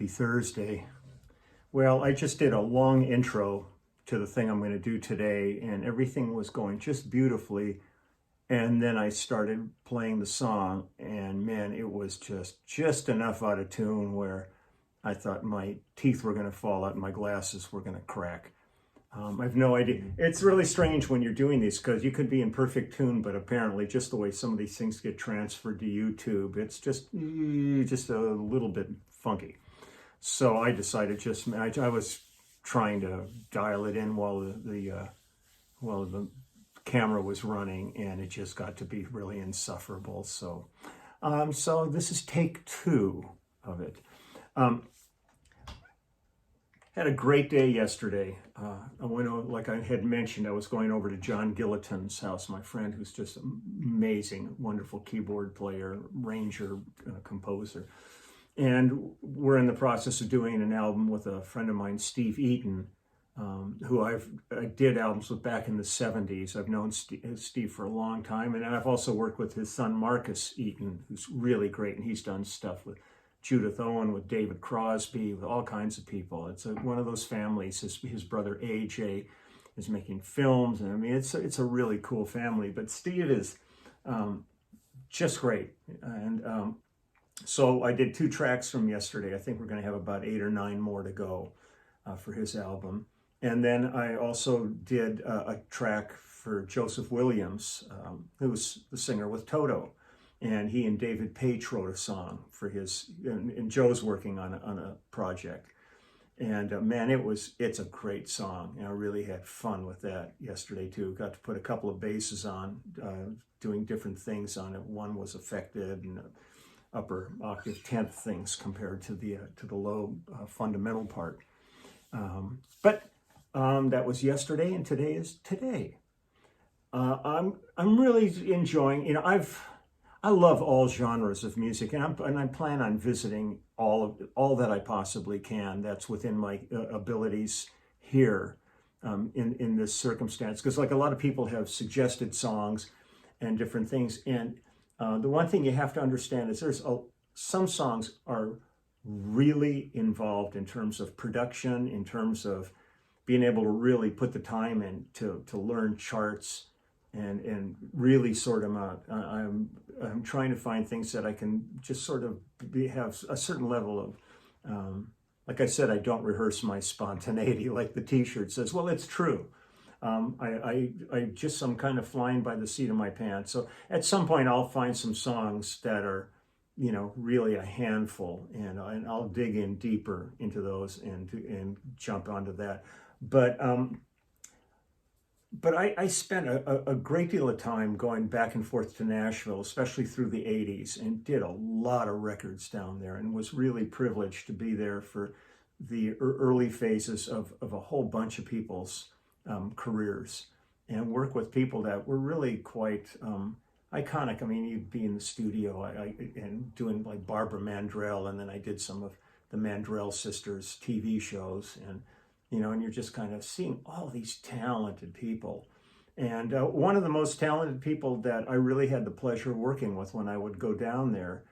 Happy Thursday. Well, I just did a long intro to the thing I'm going to do today, and everything was going just beautifully. And then I started playing the song, and man, it was just enough out of tune where I thought my teeth were going to fall out and my glasses were going to crack. I have no idea. It's really strange when you're doing these because you could be in perfect tune, but apparently just the way some of these things get transferred to YouTube, it's just a little bit funky. So I decided I was trying to dial it in while the camera was running, and it just got to be really insufferable. So this is take 2 of it. Had a great day yesterday. I went over, like I had mentioned, I was going over to John Gilliton's house, my friend who's just amazing, wonderful keyboard player, arranger, composer. And we're in the process of doing an album with a friend of mine, Steve Eaton, who I did albums with back in the 70s. I've known Steve for a long time, and I've also worked with his son, Marcus Eaton, who's really great, and he's done stuff with Judith Owen, with David Crosby, with all kinds of people. It's one of those families. His brother AJ is making films, and I mean it's a really cool family. But Steve is just great, and so I did 2 tracks from yesterday. I think we're going to have about 8 or 9 more to go for his album, and then I also did a track for Joseph Williams, who's the singer with Toto. And he and David Page wrote a song for his, and Joe's working on a project. And man, it's a great song. And I really had fun with that yesterday too. Got to put a couple of basses on, doing different things on it. One was affected and upper octave 10th things compared to the low fundamental part. But that was yesterday, and today is today. I'm really enjoying, I love all genres of music, and I plan on visiting all that I possibly can. That's within my abilities here in this circumstance. Because like a lot of people have suggested songs and different things, and the one thing you have to understand is some songs are really involved in terms of production, in terms of being able to really put the time in to learn charts and really sort them out. I'm trying to find things that I can just sort of have a certain level of, like I said, I don't rehearse my spontaneity like the t-shirt says. Well, it's true. I'm kind of flying by the seat of my pants. So at some point I'll find some songs that are, really a handful, and I'll dig in deeper into those and jump onto that. But I spent a great deal of time going back and forth to Nashville, especially through the 80s, and did a lot of records down there, and was really privileged to be there for the early phases of a whole bunch of people's careers, and work with people that were really quite iconic. I mean, you'd be in the studio and doing like Barbara Mandrell, and then I did some of the Mandrell sisters TV shows, and you're just kind of seeing all these talented people. And one of the most talented people that I really had the pleasure of working with when I would go down there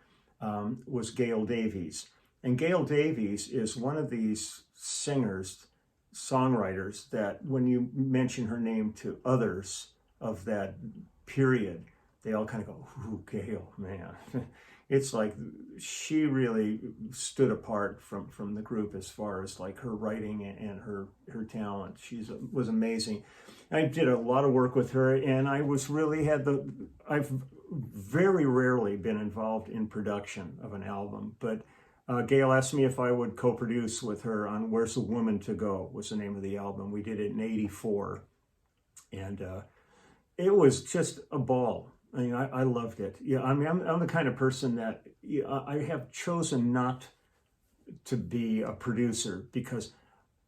was Gail Davies. And Gail Davies is one of these singers, songwriters, that when you mention her name to others of that period, they all kind of go, ooh, Gail, man. It's like she really stood apart from the group as far as like her writing and her talent. Was amazing. I did a lot of work with her, and I've very rarely been involved in production of an album, but Gail asked me if I would co-produce with her on Where's a Woman to Go was the name of the album. We did it in '84, and it was just a ball. I mean, I loved it. Yeah, I mean, I'm the kind of person that I have chosen not to be a producer because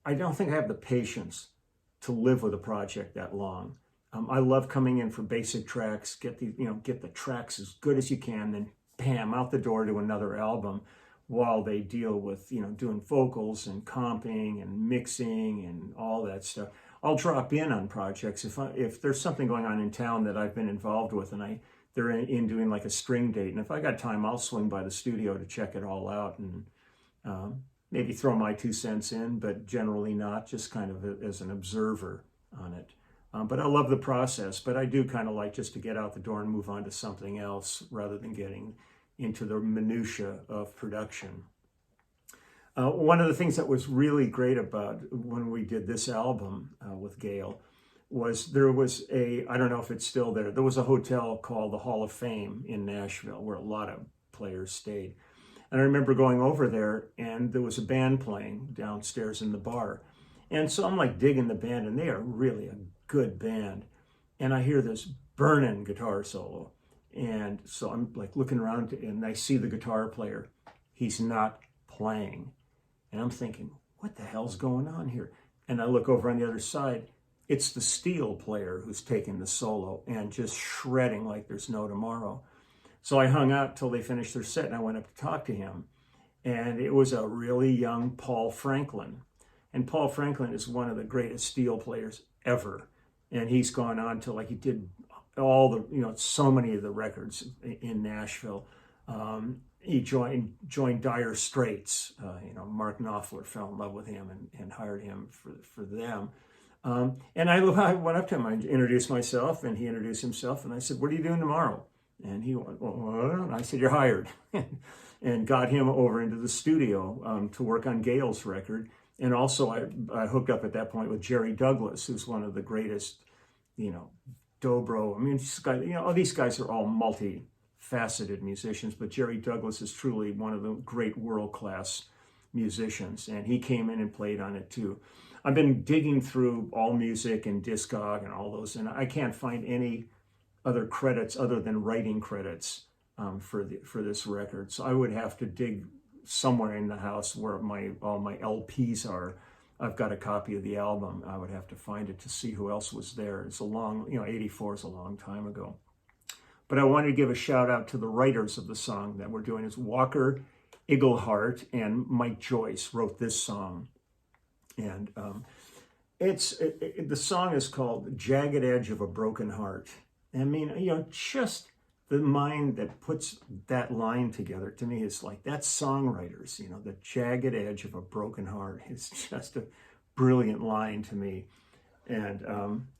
I don't think I have the patience to live with a project that long. I love coming in for basic tracks, get the tracks as good as you can, then bam, out the door to another album, while they deal with doing vocals and comping and mixing and all that stuff. I'll drop in on projects if there's something going on in town that I've been involved with, and they're in doing like a string date, and if I got time, I'll swing by the studio to check it all out. And maybe throw my 2 cents in, but generally not, just kind of as an observer on it. But I love the process, but I do kind of like just to get out the door and move on to something else rather than getting into the minutia of production. One of the things that was really great about when we did this album with Gail was there was I don't know if it's still there was a hotel called the Hall of Fame in Nashville where a lot of players stayed. And I remember going over there and there was a band playing downstairs in the bar. And so I'm like digging the band, and they are really a good band. And I hear this burning guitar solo. And so I'm like looking around and I see the guitar player. He's not playing. And I'm thinking, what the hell's going on here? And I look over on the other side. It's the steel player who's taking the solo and just shredding like there's no tomorrow. So I hung out till they finished their set, and I went up to talk to him. And it was a really young Paul Franklin. And Paul Franklin is one of the greatest steel players ever. And he's gone on to, like, he did all the, so many of the records in Nashville. He joined Dire Straits. Mark Knopfler fell in love with him and hired him for them. And I went up to him, I introduced myself, and he introduced himself, and I said, "What are you doing tomorrow?" And he went, "Well," and I said, "You're hired." And got him over into the studio to work on Gail's record. And also I hooked up at that point with Jerry Douglas, who's one of the greatest, dobro. I mean, these guys are all multi-faceted musicians, but Jerry Douglas is truly one of the great world-class musicians. And he came in and played on it too. I've been digging through AllMusic and Discog and all those, and I can't find any other credits other than writing credits for this record. So I would have to dig somewhere in the house where all my LPs are. I've got a copy of the album. I would have to find it to see who else was there. It's a long, 84 is a long time ago. But I wanted to give a shout out to the writers of the song that we're doing. Is Walker Iglehart and Mike Joyce wrote this song. And the song is called Jagged Edge of a Broken Heart. I mean, just the mind that puts that line together, to me, is like, that's songwriters, the jagged edge of a broken heart. It's just a brilliant line to me. And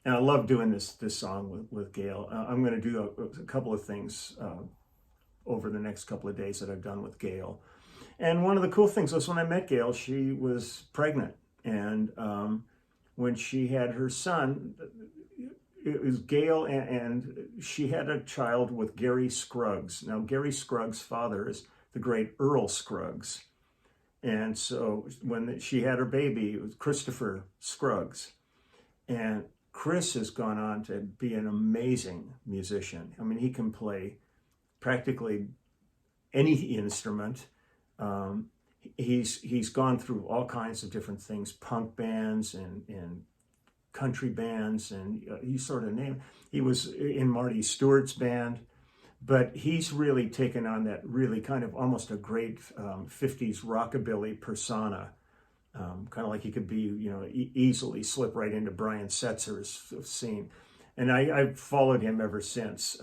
I love doing this song with Gail. I'm going to do a couple of things over the next couple of days that I've done with Gail. And one of the cool things was when I met Gail, she was pregnant. And when she had her son, it was Gail, and she had a child with Gary Scruggs. Now, Gary Scruggs' father is the great Earl Scruggs. And so when she had her baby, it was Christopher Scruggs. And Chris has gone on to be an amazing musician. I mean, he can play practically any instrument. He's gone through all kinds of different things, punk bands and country bands, and he was in Marty Stewart's band, but he's really taken on that really kind of almost a great 50s rockabilly persona, kind of like he could be, easily slip right into Brian Setzer's scene. And I've followed him ever since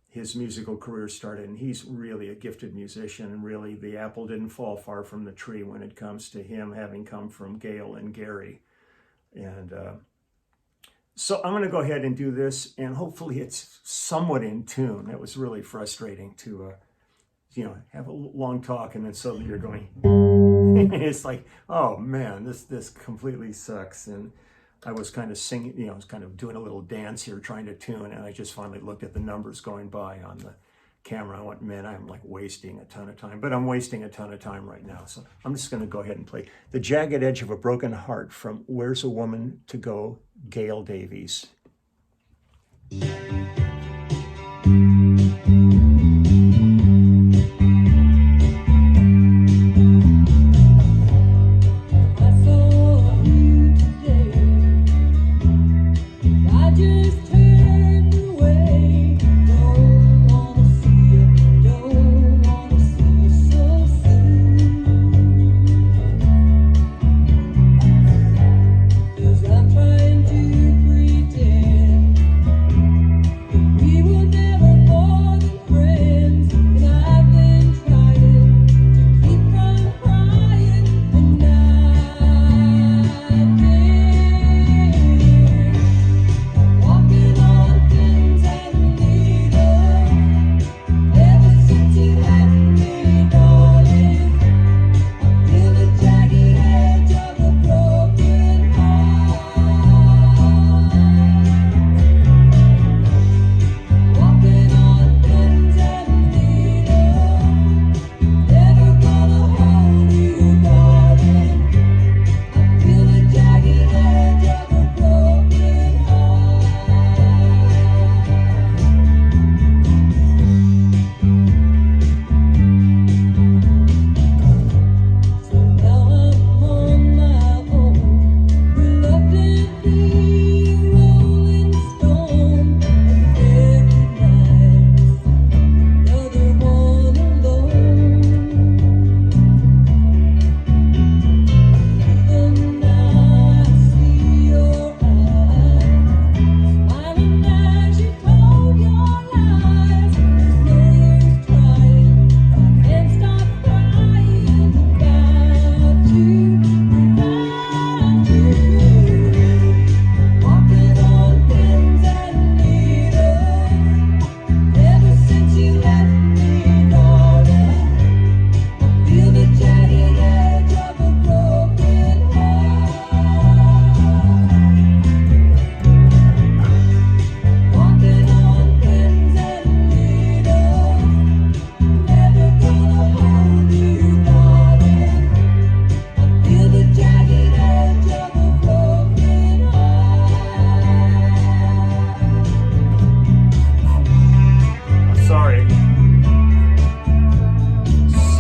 his musical career started, and he's really a gifted musician, and really the apple didn't fall far from the tree when it comes to him having come from Gail and Gary. And so I'm going to go ahead and do this, and hopefully it's somewhat in tune. It was really frustrating to, have a long talk, and then suddenly you're going, it's like, oh man, this completely sucks. And I was kind of singing, I was kind of doing a little dance here, trying to tune, and I just finally looked at the numbers going by on the camera. I went, man, I'm like wasting a ton of time, but I'm wasting a ton of time right now. So I'm just going to go ahead and play The Jagged Edge of a Broken Heart from Where's a Woman to Go, Gail Davies. I'm trying to pretend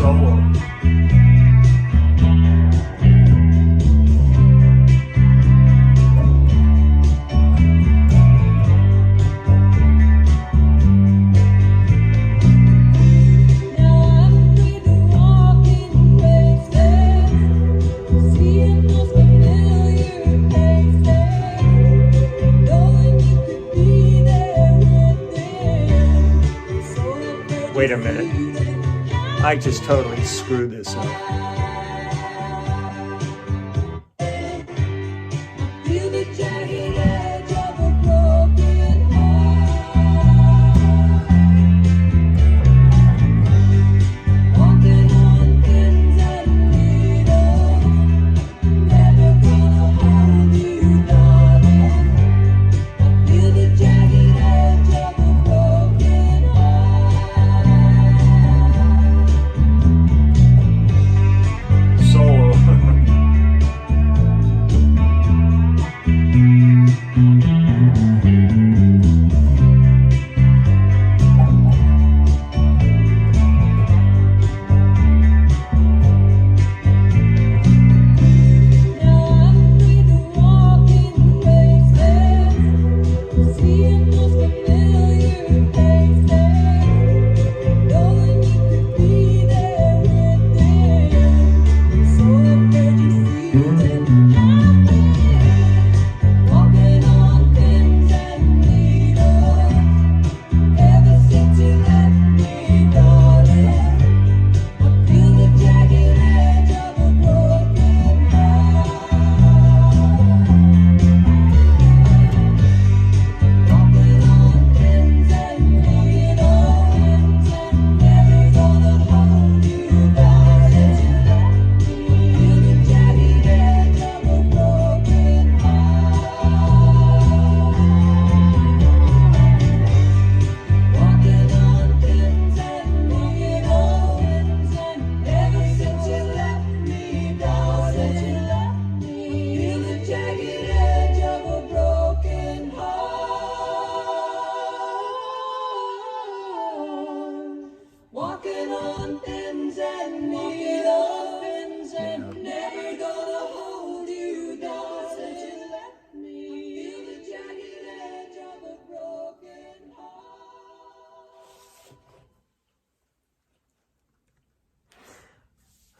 solo. Wait a minute. I just totally screwed this up.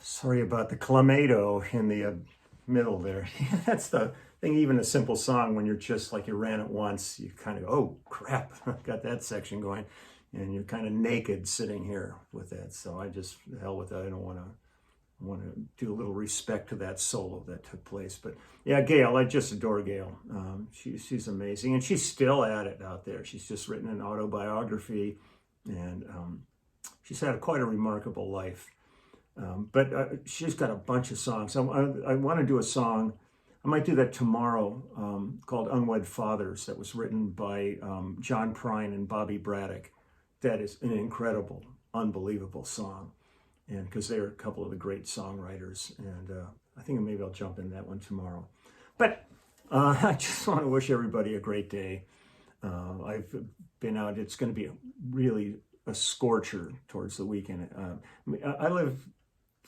Sorry about the clamato in the middle there. That's the thing, even a simple song, when you're just like you ran it once, you kind of go, oh crap, I've got that section going. And you're kind of naked sitting here with that. So I just, the hell with that. I want to do a little respect to that solo that took place. But yeah, Gail, I just adore Gail. She's amazing. And she's still at it out there. She's just written an autobiography, and she's had quite a remarkable life. But she's got a bunch of songs. I want to do a song. I might do that tomorrow, called Unwed Fathers, that was written by John Prine and Bobby Braddock. That is an incredible, unbelievable song. And because they're a couple of the great songwriters. And I think maybe I'll jump in that one tomorrow. But I just want to wish everybody a great day. I've been out. It's going to be really a scorcher towards the weekend. I live,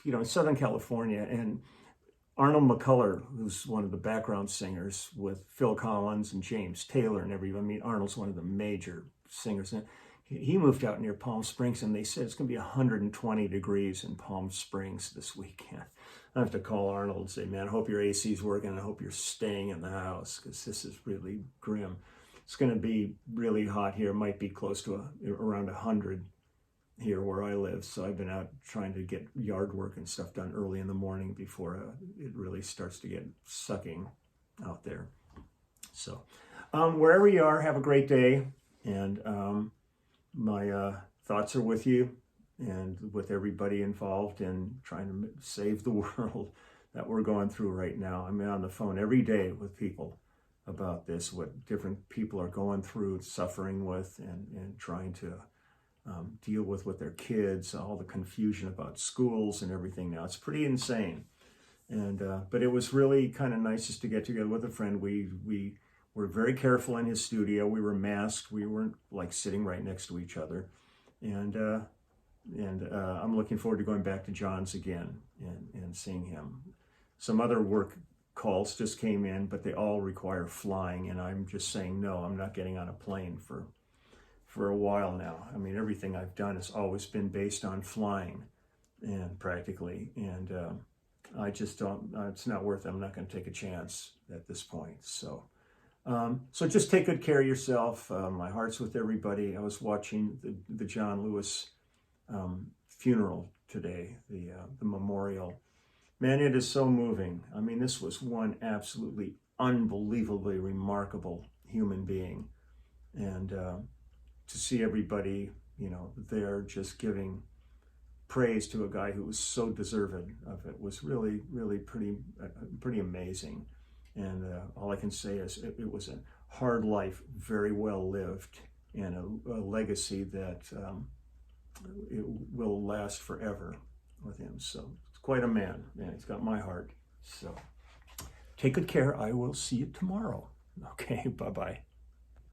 in Southern California, and Arnold McCuller, who's one of the background singers with Phil Collins and James Taylor and everybody. I mean, Arnold's one of the major singers. And he moved out near Palm Springs, and they said it's going to be 120 degrees in Palm Springs this weekend. I have to call Arnold and say, man, I hope your AC's working, and I hope you're staying in the house, because this is really grim. It's going to be really hot here. It might be close to around 100 here where I live. So I've been out trying to get yard work and stuff done early in the morning before it really starts to get sucking out there. So wherever you are, have a great day. And my thoughts are with you and with everybody involved in trying to save the world that we're going through right now. I'm on the phone every day with people about this, what different people are going through, suffering with, and trying to deal with their kids, all the confusion about schools and everything now. It's pretty insane. And but it was really kind of nice just to get together with a friend. We were very careful in his studio. We were masked. We weren't like sitting right next to each other. And I'm looking forward to going back to John's again and seeing him. Some other work calls just came in, but they all require flying, and I'm just saying no. I'm not getting on a plane for a while now. I mean, everything I've done has always been based on flying, and practically, and I just don't. It's not worth it. I'm not going to take a chance at this point. So just take good care of yourself. My heart's with everybody. I was watching the John Lewis funeral today, the memorial. Man, it is so moving. I mean, this was one absolutely unbelievably remarkable human being, and to see everybody, there just giving praise to a guy who was so deserving of it was really, really pretty amazing. And all I can say is it was a hard life, very well lived, and a legacy that it will last forever with him. So it's quite a man. Man, he's got my heart. So take good care. I will see you tomorrow. Okay, bye-bye.